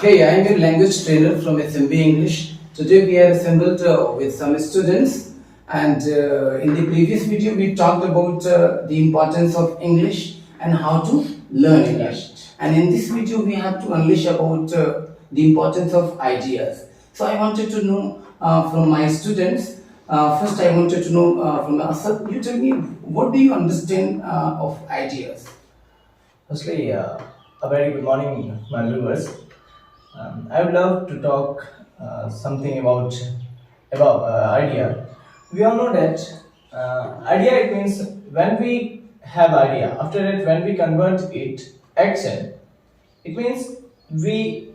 Hey, I am your language trainer from SMB English. Today we are assembled with some students, and in the previous video we talked about the importance of English and how to learn English. And in this video we have to unleash about the importance of ideas. So I wanted to know from my students. First, I wanted to know from Asad. You tell me, what do you understand of ideas? Firstly, a very good morning, my viewers. I would love to talk something about idea. We all know that idea, it means when we have idea. After that, when we convert it action, it means we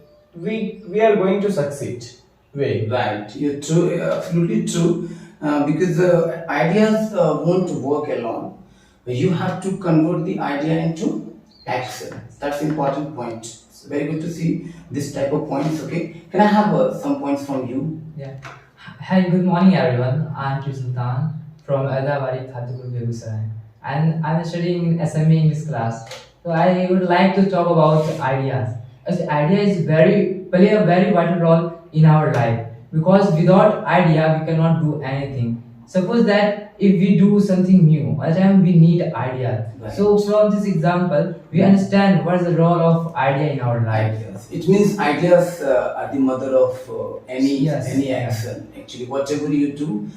are going to succeed. Way. Right, you're true, absolutely true. Because ideas won't work alone. You have to convert the idea into action. That's important point. It's very good to see this type of points. Okay, can I have some points from you? Yeah. Hi, good morning everyone. I'm Sultan from Adabari, Khatipur, Begusarai. And I'm studying in SME English class. So I would like to talk about ideas. As idea is play a very vital role in our life, because without idea we cannot do anything. Suppose that if we do something new, at time we need idea. Right. So from this example, we understand what is the role of idea in our life. Ideas. It means ideas are the mother of any Yes. action. Actually, whatever you do,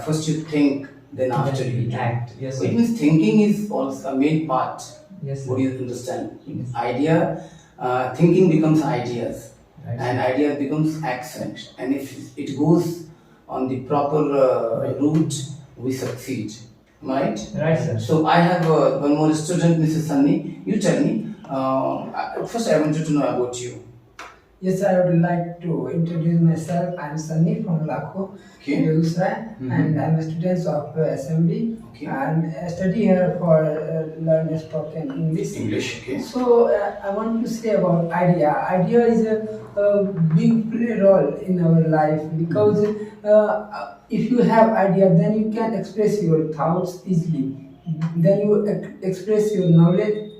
first you think, then after you do. act. Yes. So it means thinking is also a main part. Yes. What do you understand? Idea, thinking becomes ideas, Right. and ideas becomes action. And if it goes on the proper route, we succeed. Am I right? Right, sir. So I have one more student, Mrs. Sunny. You tell me. First, I wanted to know about you. Yes, I would like to introduce myself. I'm Sunny from Lakho, Okay. Begusarai, and I'm a student of SMB. Okay. And I study here for learn spoken English. English. Okay. So I want to say about idea. Idea is a big play role in our life, because if you have idea, then you can express your thoughts easily. Then you express your knowledge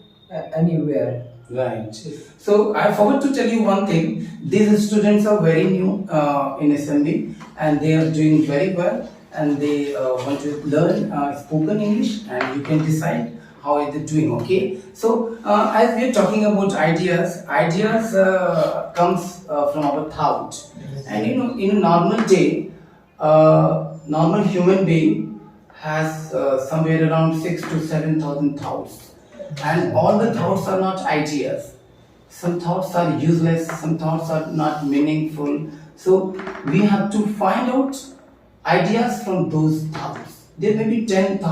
anywhere. Right. So I forgot to tell you one thing. These students are very new in SMB, and they are doing very well, and they want to learn spoken English, and you can decide how are they doing. Okay. So as we are talking about ideas, ideas comes from our thought, and in a normal day, normal human being has somewhere around 6 to 7,000 thoughts. And all the thoughts are not ideas. Some thoughts are useless, some thoughts are not meaningful. So we have to find out ideas from those thoughts. There may be 10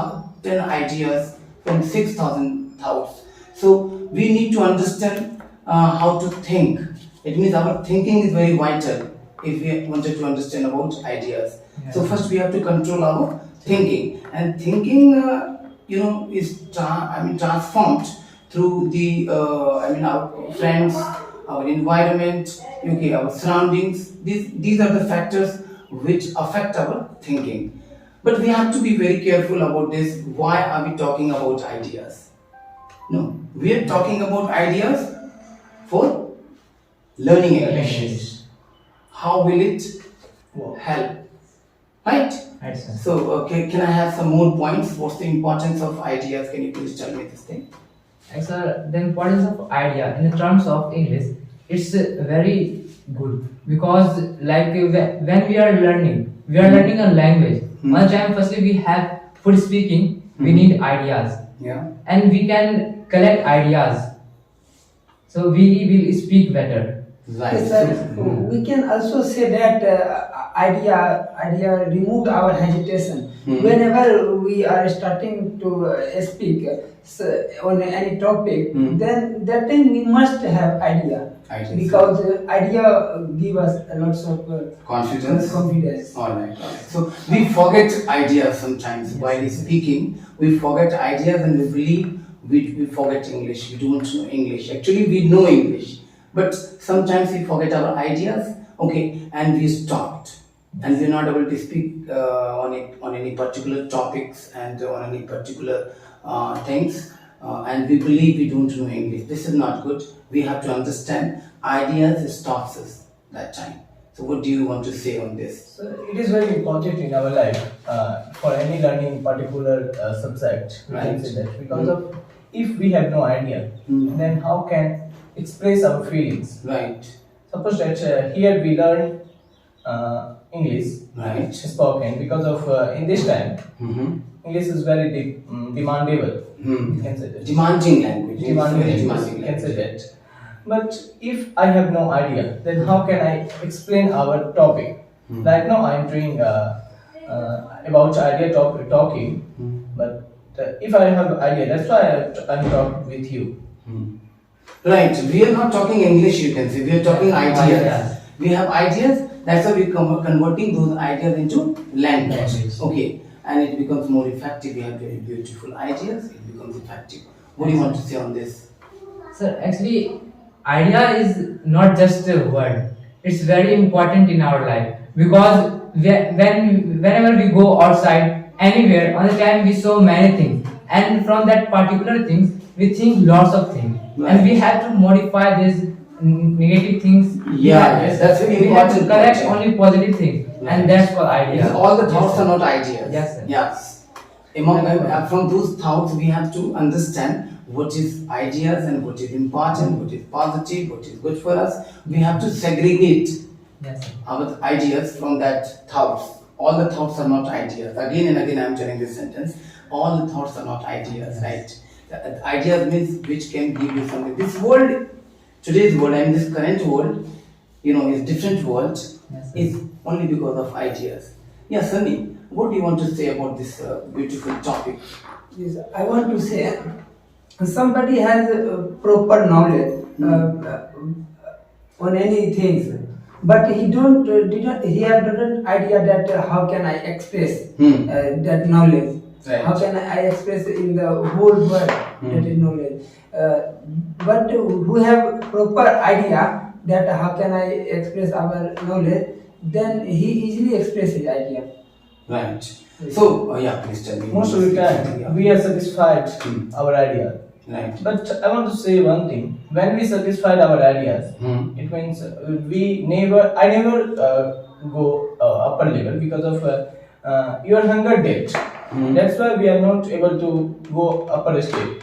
ideas from 6,000 thoughts. So we need to understand how to think. It means our thinking is very vital if we wanted to understand about ideas. So first we have to control our thinking. And thinking is transformed through the our friends, our environment, okay, our surroundings. These are the factors which affect our thinking. But we have to be very careful about this. Why are we talking about ideas? No, we are talking about ideas for learning English. How will it help? Right? Right, sir. So, can I have some more points? What's the importance of ideas? Can you please tell me this thing? Sir, the importance of idea in the terms of English, it's very good, because like when we are learning a language. One time, firstly we have for speaking, we need ideas, Yeah. and we can collect ideas, so we will speak better. Right. Yes, sir. We can also say that idea removed our hesitation. Whenever we are starting to speak on any topic, then that time we must have idea. Ideas. Because idea give us a lot of Confidence. All right. So we forget ideas sometimes while speaking. We forget ideas, and we believe we forget English. We don't know English. Actually, we know English, but sometimes we forget our ideas. Okay, and we stopped, and we're not able to speak on any particular topics and on any particular things. And we believe we don't know English. This is not good. We have to understand ideas stops us that time. So what do you want to say on this? So it is very important in our life for any learning particular subject. We can Right. say that because of if we have no idea, Mm. then how can express our feelings? Right. Suppose that here we learn English Right. spoken because of in this time Mm-hmm. English is very demandable. Hmm. You can say that. Demanding language. It's Demanding, very language, demanding you can say language. that. But if I have no idea, then how can I explain our topic? Right now I am doing about idea talking, but if I have idea, that's why I'm talking with you. Right. We are not talking English, you can say. We are talking ideas. Ideas. We have ideas. That's why we are converting those ideas into language. Language. Okay. And it becomes more effective. We have very beautiful ideas. It becomes effective. What do you want to say on this? Sir, actually, idea is not just a word. It's very important in our life because whenever we go outside, anywhere, on the time we saw many things, and from that particular things we think lots of things, Right. and we have to modify these negative things. Yes, that's very We have to important correct point, yeah. only positive things, Right. and that's what idea. Because all the thoughts Yes, are sir. not ideas. Yes, sir. Yes. From those thoughts, we have to understand what is ideas and what is important, what is positive, what is good for us. We have to segregate Yes, sir. our ideas from that thoughts. All the thoughts are not ideas. Again and again, I am telling this sentence. All the thoughts are not ideas, right? The ideas means which can give you something. This world, today's world, and this current world, is different world. Yes, sir. Is only because of ideas. Yeah, Sunny, what do you want to say about this beautiful topic? Yes, I want to say somebody has proper knowledge on any things, but he doesn't idea that how can I express that knowledge? Right. How can I express in the whole world that is knowledge? But who have proper idea that how can I express our knowledge, then he easily express his idea. Right. So, yeah, please tell me. Most of the time we are satisfied our idea. Right. But I want to say one thing. When we satisfied our ideas, it means I never go upper level because of your hunger depth. That's why we are not able to go upper stage.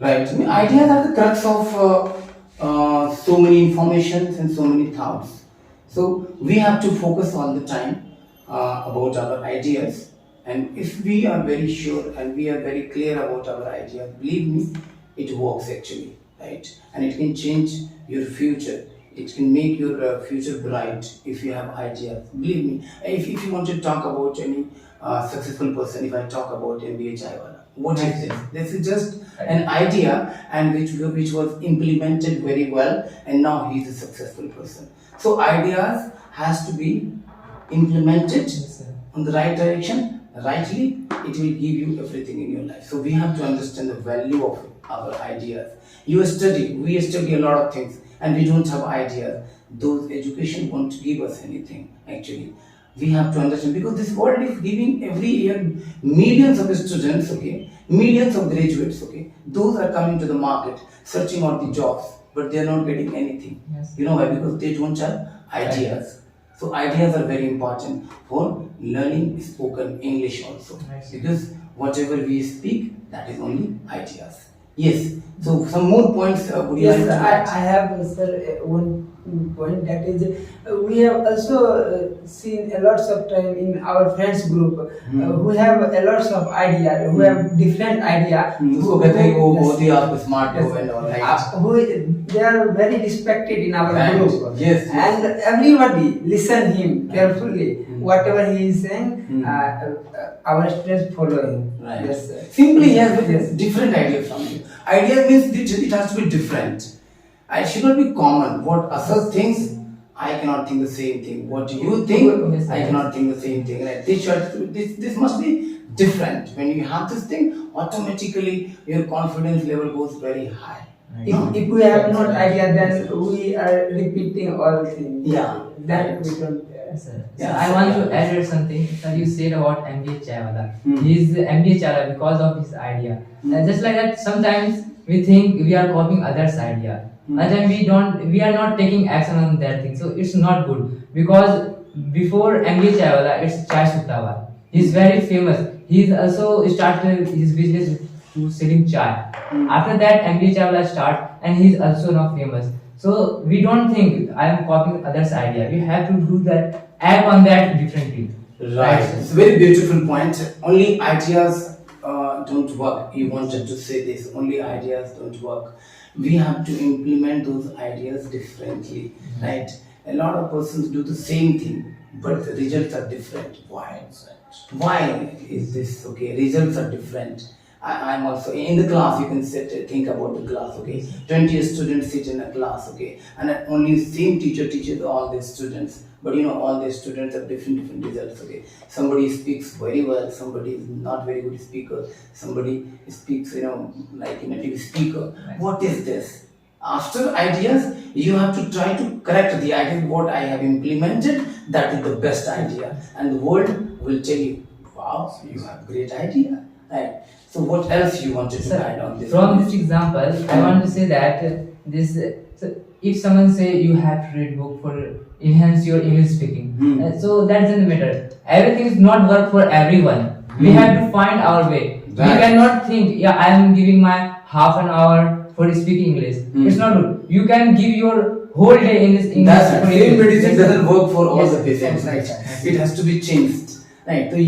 Right. I mean, ideas are the crux of so many informations and so many thoughts. So we have to focus all the time about our ideas. And if we are very sure and we are very clear about our ideas, believe me, it works actually, right? And it can change your future. It can make your future bright if you have ideas. Believe me, if you want to talk about any successful person, if I talk about MBA Chaiwala, what is this? This is just an idea and which was implemented very well, and now he is a successful person. So ideas has to be implemented Yes, sir. on the right direction, rightly, it will give you everything in your life. So we have to understand the value of our ideas. We study a lot of things, and we don't have ideas. Those education won't give us anything actually. We have to understand, because this world is giving every year millions of students, okay, millions of graduates, okay. Those are coming to the market, searching out the jobs, but they are not getting anything. Yes. You know why? Because they don't have ideas. So ideas are very important for learning spoken English also. Nice. Because whatever we speak, that is only ideas. Yes. So some more points would you Yes, like to I add? have, sir, one point, that is, we have also seen a lots of time in our friends group who have a lots of idea, who have different idea. उसको कहते हैं वो बहुत ही Yes. आप smart हो and all, right? They are very respected in our Right. group. Yes, yes. And everybody listen him carefully. Whatever he is saying, our students follow him. Right. Yes, sir. Simply, yes, but Yes. different idea from you. Idea means it has to be different. It should not be common. What Asad thinks, I cannot think the same thing. What you think, Yes, I yes. cannot think the same thing. Right? This must be different. When you have this thing, automatically your confidence level goes very high. If we have not idea, then we are repeating all things. Yeah. Then we don't. Yes, sir. So Yeah, I so want yeah. to add something that you said about MBA Chaiwala. Hmm. He is MBA Chaiwala because of his idea. And just like that, sometimes we think we are copying others' idea. and then we are not taking action on that thing, so it's not good. Because before MBA Chaiwala, it's Chai Sutawal. He's very famous. He's also started his business to selling chai. After that, MBA Chaiwala start, and he's also now famous. So we don't think I am copying others' idea. We have to do that, act on that differently. Right. It's a very beautiful point. Only ideas don't work. You wanted to say this. Only ideas don't work. We have to implement those ideas differently, right? A lot of persons do the same thing, but the results are different. Why? Why is this? Okay, results are different. I'm also in the class. You can think about the class. Okay, 20 students sit in a class. Okay, and only same teacher teaches all the students. But all the students have different results. Okay, somebody speaks very well. Somebody is not very good speaker. Somebody speaks like a native speaker. What is this? After ideas, you have to try to correct the idea. What I have implemented, that is the best idea, and the world will tell you, wow, you have great idea, right? So what else you wanted to add on this? From this example, I want to say that this. So if someone say you have to read book for enhance your English speaking, so that doesn't matter. Everything is not work for everyone. We have to find our way. Right. We cannot think, yeah, I am giving my half an hour for speaking English. It's not good. You can give your whole day in this English. That's right. Same medicine Yes, doesn't work for all yes, the patients, right? It has to be changed, right? So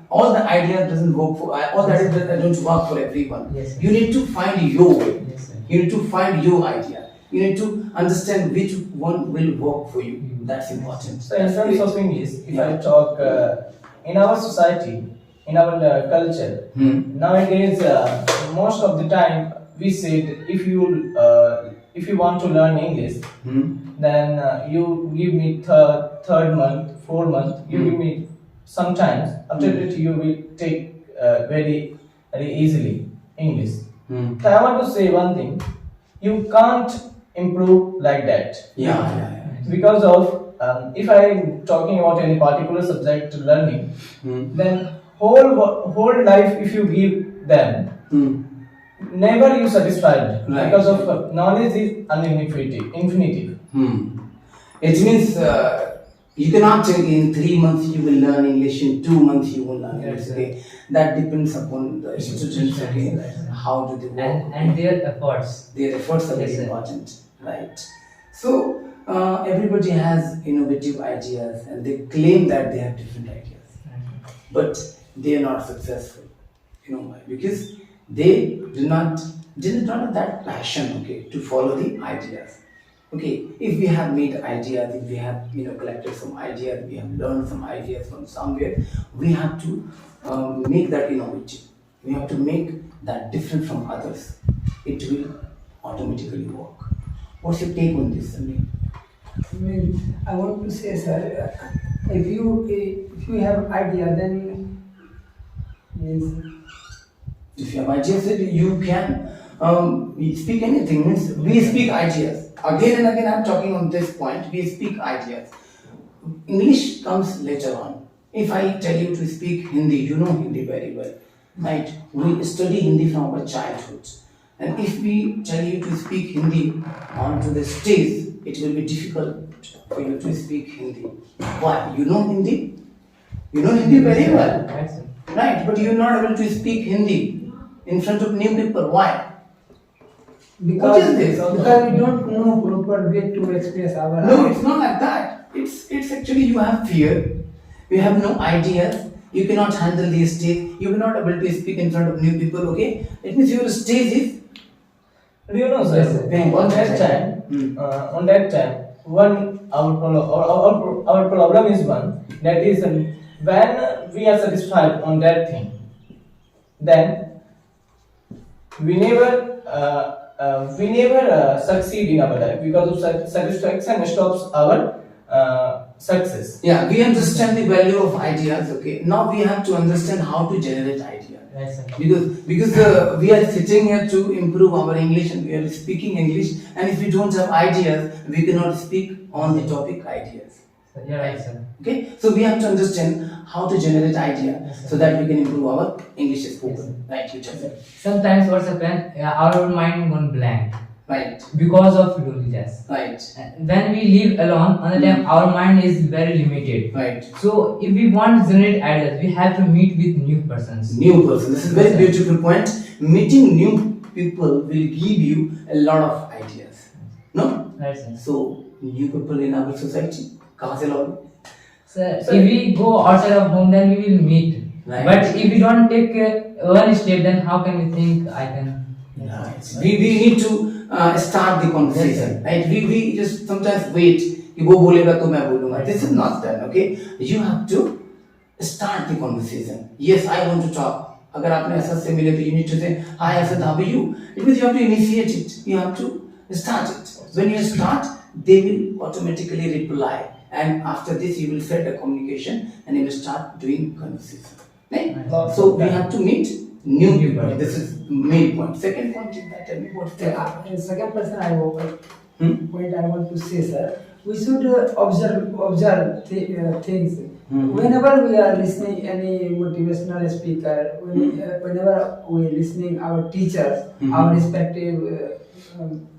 all the ideas doesn't work for all the ideas that don't work for everyone. Yes, You need to find your way. Yes, sir. You need to find your idea. You need to understand which one will work for you. That's important. So in terms of English, if I talk in our society, in our culture, nowadays most of the time we said if you want to learn English, then you give me third month, 4 month, you give me sometimes after that you will take very easily English. So I want to say one thing: you can't improve like that. Yeah. Because of if I am talking about any particular subject learning, then whole life if you give them, never you satisfied. Right. Because of knowledge is infinitive. It means you cannot tell in 3 months you will learn English, in 2 months you will learn English. Yes, Okay, that depends upon the students. Okay, how do they work? And their efforts. Their efforts are Yes, very sir. important, right? So everybody has innovative ideas, and they claim that they have different ideas, but they are not successful. You know why? Because they did not have that passion, okay, to follow the ideas. Okay, if we have made ideas, if we have collected some ideas, we have learned some ideas from somewhere, we have to make that innovative. We have to make that different from others. It will automatically work. What's your take on this, Sandeep? I want to say, sir, if you have idea, then means If you have ideas, then you can speak anything. Means we speak ideas. Again and again, I'm talking on this point. We speak ideas. English comes later on. If I tell you to speak Hindi, you know Hindi very well, right? We study Hindi from our childhood. And if we tell you to speak Hindi onto the stage, it will be difficult for you to speak Hindi. Why? You know Hindi? You know Hindi very well. Right, sir. Right, but you're not able to speak Hindi in front of new people. Why? because What is this? because we don't know proper way to express our No, it's not like that. It's actually you have fear, you have no ideas, you cannot handle the stage, you are not able to speak in front of new people. Okay, it means your stage is Do you know, sir? Yes, sir. On that time, our problem is one, that is when we are satisfied on that thing, then we never succeed in our life, because of satisfaction stops our success. yeah. We understand the value of ideas. Okay, now we have to understand how to generate ideas. Right, sir. Because we are sitting here to improve our English, and we are speaking English, and if we don't have ideas, we cannot speak on the topic ideas. So, you're right, sir. Okay, so we have to understand how to generate idea, Yes, sir. so that we can improve our English Yes, spoken. Right, you just said. Sometimes what's happened, our mind gone blank. Right. because of loneliness. Right. When we live alone, on the time our mind is very limited. Right. So if we want to generate ideas, we have to meet with new persons. New person. This is very beautiful point. Meeting new people will give you a lot of ideas. No? Right, sir. So new people in our society. कहाँ से लाओगे? So if we go outside of home, then we will meet. Right. But if we don't take one step, then how can we think I can? Right. We need to start the conversation. Right. We just sometimes wait. कि वो बोलेगा तो मैं बोलूँगा. This is not done. Okay. You have to start the conversation. Yes, I want to talk. अगर आपने ऐसा से मिले तो you need to say hi Asad, how are you? It means you have to initiate it. You have to start it. When you start, they will automatically reply. And after this, you will set a communication and you will start doing conversation. Right? So we have to meet new people. This is main point. Second point is that tell me what's the Second person point I want to say, sir. We should observe things. Whenever we are listening any motivational speaker, whenever we listening our teachers, our respective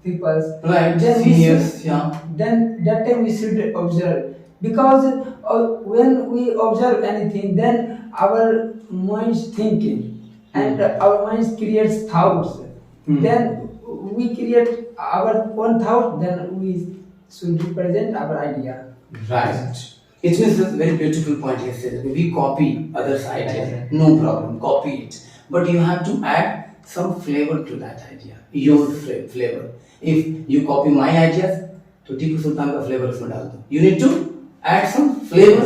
peoples, right, then seniors, yeah. Then that time we should observe, because when we observe anything, then our minds thinking and our minds creates thoughts. Then we create our own thought. Then we should represent our idea. Right. It means a very beautiful point you said. We copy others' idea, no problem, copy it. But you have to add some flavor to that idea, your flavor. If you copy my ideas, तो टीपू सुल्तान का flavor उसमें डाल दो. You need to add some flavor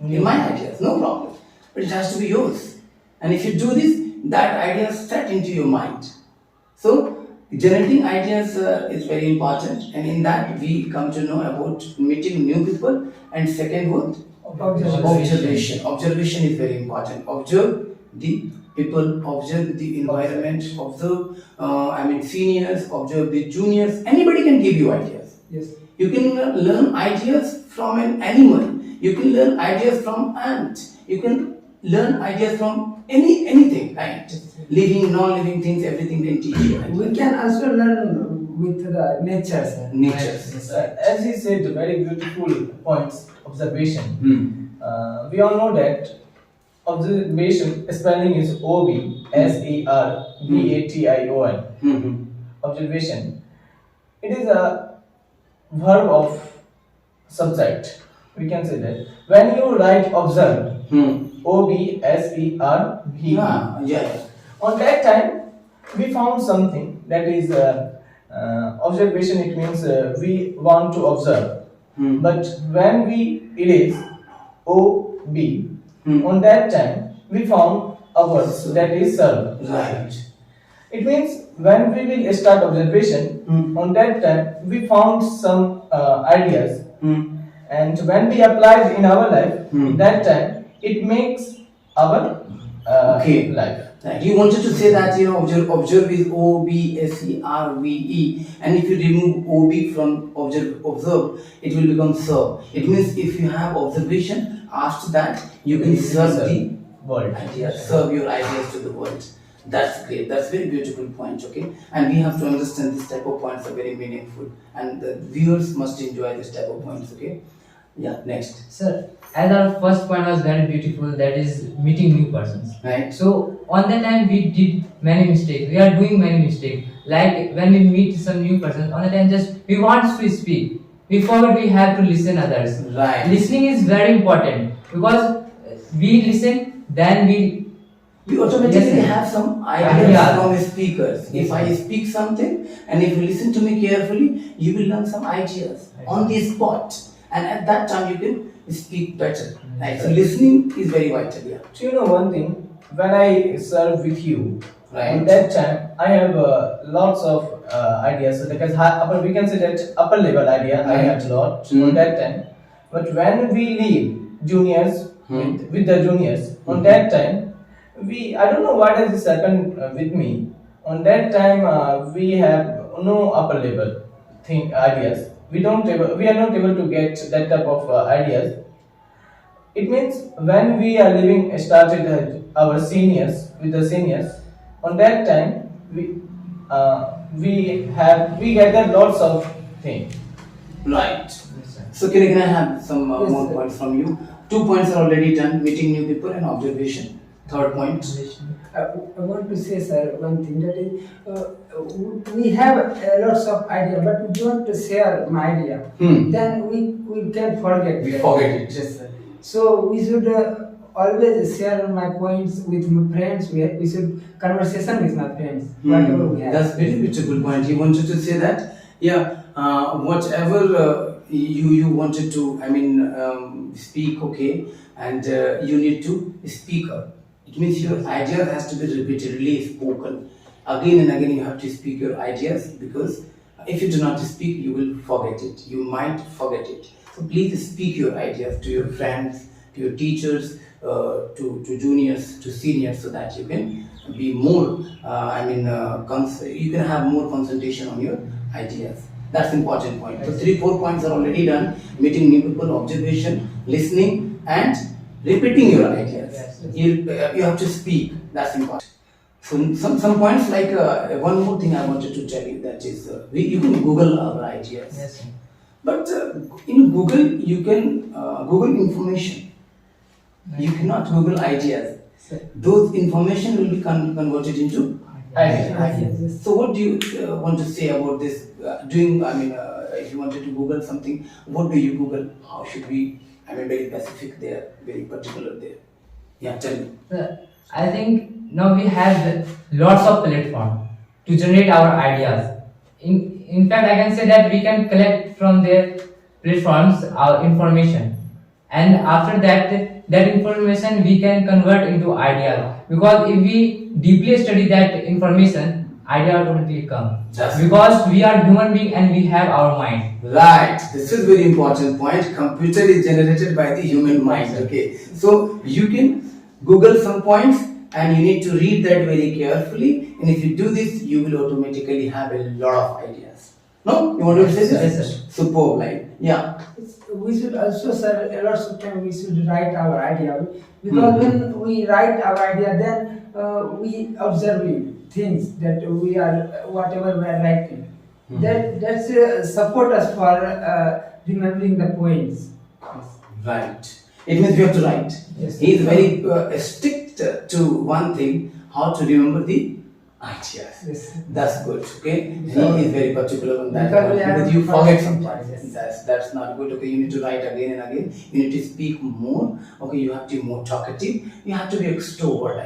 in my ideas, no problem. But it has to be yours. And if you do this, that idea is set into your mind. So generating ideas is very important, and in that we come to know about meeting new people. And second word, observation. Observation is very important. Observe the people, observe the environment, observe seniors, observe the juniors. Anybody can give you ideas. Yes. You can learn ideas from an animal. You can learn ideas from ant. You can learn ideas from anything, right? Living, non-living things, everything can teach you. We can also learn with the nature, sir. Nature. As he said, very beautiful points, observation. We all know that observation spelling is observation. Observation. It is a verb of subject. We can say that. When you write observe, observe. Yeah. On that time, we found something that is observation. It means we want to observe. But when we erase ob, on that time we found a word that is serve. Right. It means when we will start observation, on that time we found some ideas, and when we apply it in our life, that time it makes our life. Right. You wanted to say that observe is observe, and if you remove ob from observe, it will become serve. It means if you have observation, after that you can serve the world. Ideas, serve your ideas to the world. That's great. That's very beautiful point. Okay, and we have to understand this type of points are very meaningful, and the viewers must enjoy this type of points. Okay. Yeah. Next. Sir, as our first point was very beautiful, that is meeting new persons. Right. So on that time we did many mistakes. We are doing many mistakes. Like when we meet some new persons, on the time just we want to speak. We forget we have to listen others. Right. Listening is very important, because we listen, then we automatically Yes, sir. have some ideas Yeah. from speakers. If I speak something and if you listen to me carefully, you will learn some ideas on the spot, and at that time you can speak better. Right. So listening is very vital. Yeah. So you know one thing, when I serve with you, Right. at that time I have lots of ideas. So because we can say that upper level idea I have a lot on that time. But when we leave juniors with the juniors, on that time I don't know what has happened with me. On that time we have no upper level ideas. We are not able to get that type of ideas. It means when we are started our seniors with the seniors, on that time we gather lots of things. Right. Yes, sir. So can I have some Yes, more sir. points from you? 2 points are already done: meeting new people and observation. Third point. I want to say, sir, one thing that is, we have lots of idea, but we don't share my idea. Then we can forget. We that. forget it. Yes, sir. So we should always share my points with my friends. We should conversation with my friends. Whatever we have. That's very beautiful point. You wanted to say that, yeah, whatever you wanted to, speak, okay, and you need to speak up. It means your idea has to be repeatedly spoken. Again and again, you have to speak your ideas, because if you do not speak, you will forget it. You might forget it. So please speak your ideas to your friends, to your teachers, to juniors, to seniors, so that you can be more, you can have more concentration on your ideas. That's important point. So 3-4 points are already done: meeting new people, observation, listening, and repeating your ideas. Yes. You have to speak. That's important. So some points, like one more thing I wanted to tell you, that is you can Google our ideas. Yes, sir. But in Google you can Google information. You cannot Google ideas. Those information will be converted into ideas. Yes. So what do you want to say about this? If you wanted to Google something, what do you Google? How should we? Very specific there, very particular there. Yeah, tell me. Sir, I think now we have lots of platform to generate our ideas. In fact, I can say that we can collect from their platforms our information, and after that information we can convert into ideas. Because if we deeply study that information, idea automatically come. That's Because we are human being and we have our mind. Right, this is very important point. Computer is generated by the human mind. Okay, so you can Google some points, and you need to read that very carefully. And if you do this, you will automatically have a lot of ideas. No, you want to say this? Yes, sir. Superb line. Yeah. We should also, sir, a lot of time we should write our idea, because when we write our idea, then we observe things that we are, whatever we are writing. That's support us for remembering the points. Right. It means we have to write. Yes. He is very strict to one thing: how to remember the ideas. Yes. That's good. Okay. So- He is very particular on that Because one, we have because you to forget forget sometimes. sometimes. That's not good. Okay. You need to write again and again. You need to speak more. Okay. You have to be more talkative. You have to be extrovert.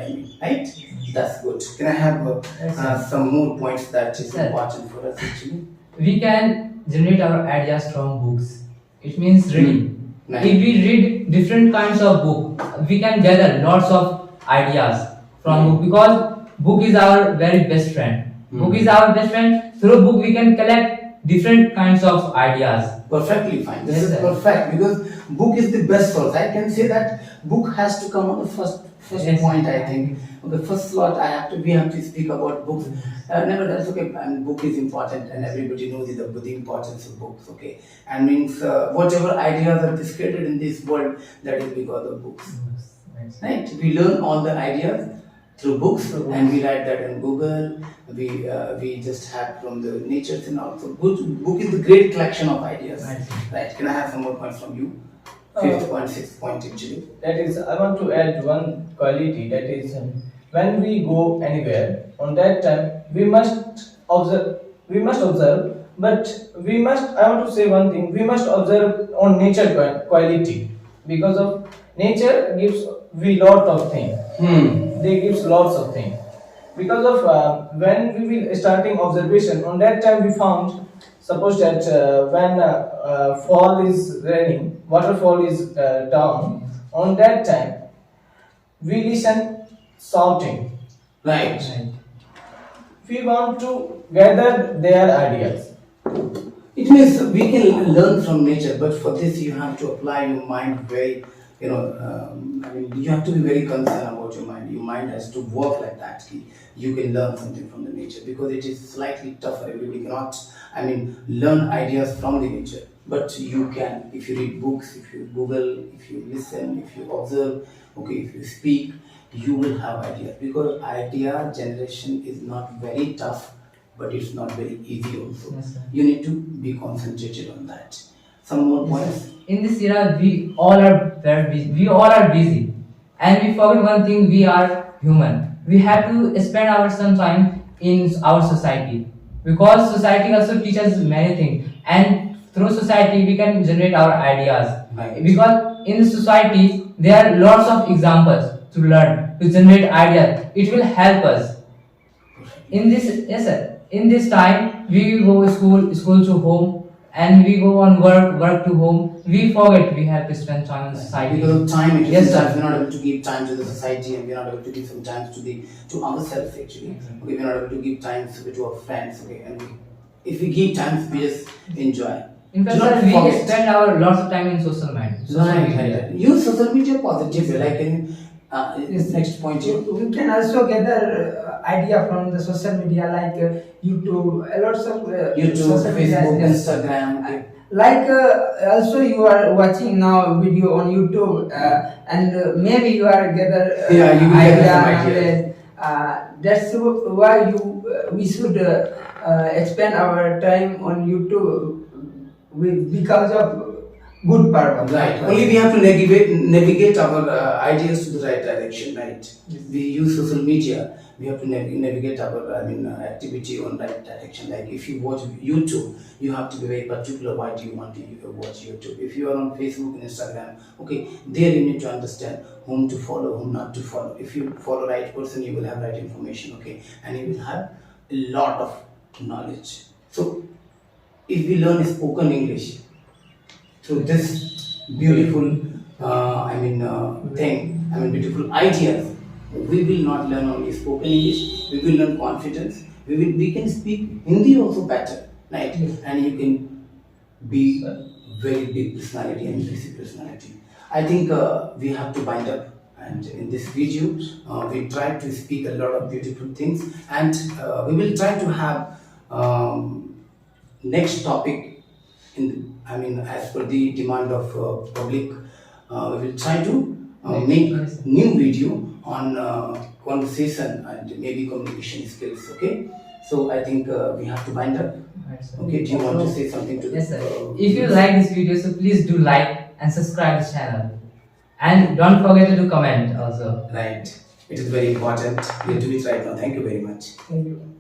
Right? That's good. Can I have some more points that is Sir. important for us actually? We can generate our ideas from books. It means reading. Nice. If we read different kinds of book, we can gather lots of ideas from book, because book is our very best friend. Book is our best friend. Through book we can collect different kinds of ideas. Perfectly fine. This Yes, is sir. perfect, because book is the best source. I can say that book has to come on the first Yes, point. sir. I think the first slot we have to speak about books. Nevertheless, okay, and book is important, and everybody knows the importance of books. Okay, and means whatever ideas are created in this world, that is because of books. Right? We learn all the ideas through books, and we write that in Google. We just have from the nature and also book is the great collection of ideas. Right? Can I have some more points from you? Fifth point, sixth point actually. That is, I want to add one quality, that is, when we go anywhere, on that time we must observe. But I want to say one thing: we must observe on nature quality, because of nature gives we lot of things. They gives lots of things. Because of when we will starting observation, on that time we found, suppose that when fall is raining, waterfall is down, on that time we listen shouting. Right. We want to gather their ideas. It means we can learn from nature, but for this you have to apply your mind very, you have to be very concerned about your mind. Your mind has to work like that. You can learn something from the nature, because it is slightly tougher. Everybody cannot, learn ideas from the nature. But you can, if you read books, if you Google, if you listen, if you observe, okay, if you speak, you will have ideas, because idea generation is not very tough but it's not very easy also. Yes, sir. You need to be concentrated on that. Some more points? In this era, we all are very busy. We all are busy, and we forget one thing: we are human. We have to spend our some time in our society, because society also teaches many things, and through society we can generate our ideas. Right. Because in the society there are lots of examples to learn to generate ideas. It will help us. In this, yes sir, in this time we go school to home, and we go on work to home. We forget we have to spend time in society. Because of time, it is Yes, sometimes sir. we're not able to give time to the society, and we're not able to give some time to ourselves actually. Okay, we're not able to give time to our friends. Okay, and if we give time, we just enjoy. In fact, Do not sir, we forget. spend our lots of time in social media. Right. Use social media positively. Like in Yes. next point here. We can also gather idea from the social media like YouTube, lots of YouTube, social media Facebook, is- Instagram. Okay. Like also you are watching now video on YouTube and maybe you are gather Yeah, you will gather some idea. ideas. That's why we should expend our time on YouTube because of good purpose. Right. Only we have to navigate our ideas to the right direction. Right. We use social media. We have to navigate our activity on right direction. Like if you watch YouTube, you have to be very particular. Why do you want to watch YouTube? If you are on Facebook and Instagram, okay, there you need to understand whom to follow, whom not to follow. If you follow right person, you will have right information. Okay, and you will have a lot of knowledge. So if we learn spoken English through this beautiful beautiful ideas, we will not learn only spoken English, we will learn confidence, we can speak Hindi also better, right? And you can be very big personality and impressive personality. I think we have to bind up, and in this video we try to speak a lot of beautiful things, and we will try to have next topic as per the demand of public. We will try to make new video on conversation and maybe communication skills. Okay, so I think we have to bind up. Right, sir. Okay, do you want to say something to Yes, the sir. If you like this video, so please do like and subscribe this channel, and don't forget to do comment also. Right, it is very important. We have to do it right now. Thank you very much. Thank you.